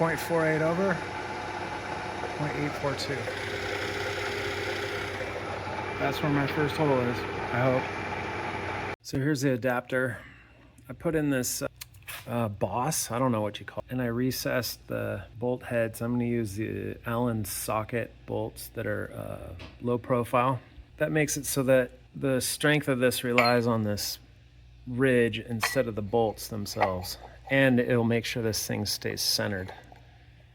0.48 over, 0.842. That's where my first hole is, I hope. So here's the adapter. I put in this boss, I don't know what you call it, and I recessed the bolt heads. I'm going to use the Allen socket bolts that are low profile. That makes it so that the strength of this relies on this ridge instead of the bolts themselves, and it'll make sure this thing stays centered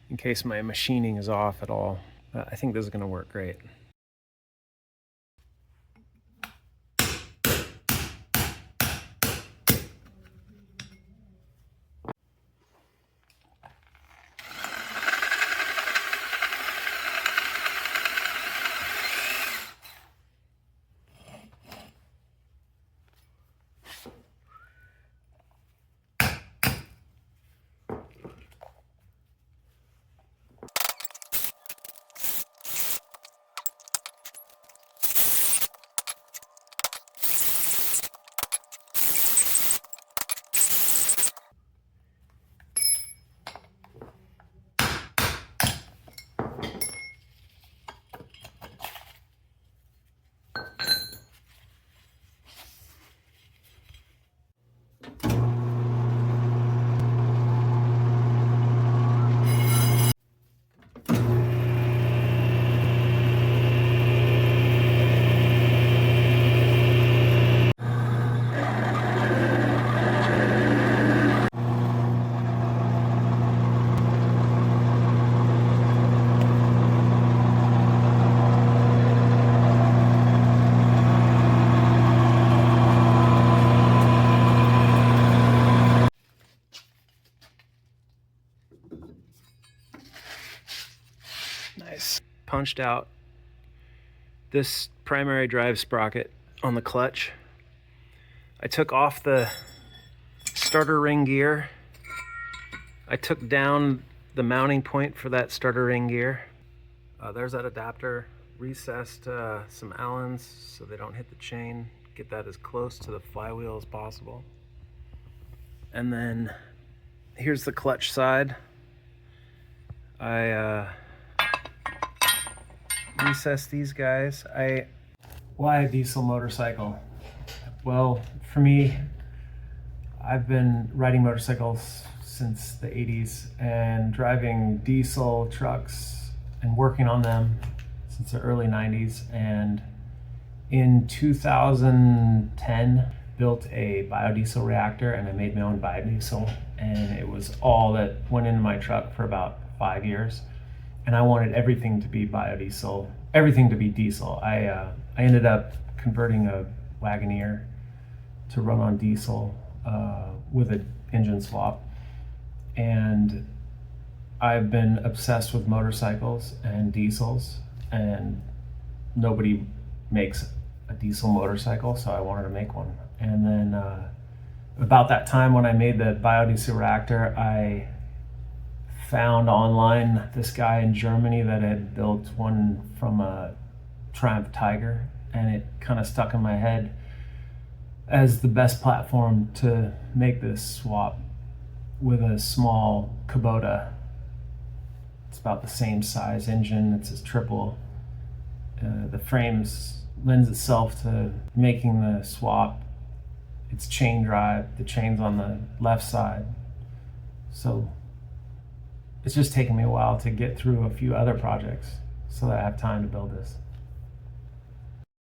in case my machining is off at all. I think this is going to work great. Nice. Punched out this primary drive sprocket on the clutch. I took off the starter ring gear. I took down the mounting point for that starter ring gear. There's that adapter. Recessed some Allens so they don't hit the chain. Get that as close to the flywheel as possible. And then here's the clutch side. I recess these guys. Why a diesel motorcycle? Well, for me, I've been riding motorcycles since the 80s and driving diesel trucks and working on them since the early 90s. And in 2010, built a biodiesel reactor, and I made my own biodiesel, and it was all that went into my truck for about 5 years. And I wanted everything to be biodiesel, everything to be diesel. I ended up converting a Wagoneer to run on diesel with an engine swap. And I've been obsessed with motorcycles and diesels, and nobody makes a diesel motorcycle, so I wanted to make one. And then about that time when I made the biodiesel reactor, I found online this guy in Germany that had built one from a Triumph Tiger, and it kind of stuck in my head as the best platform to make this swap with a small Kubota. It's about the same size engine, it's a triple. The frames lends itself to making the swap. It's chain drive, the chain's on the left side. So it's just taken me a while to get through a few other projects so that I have time to build this.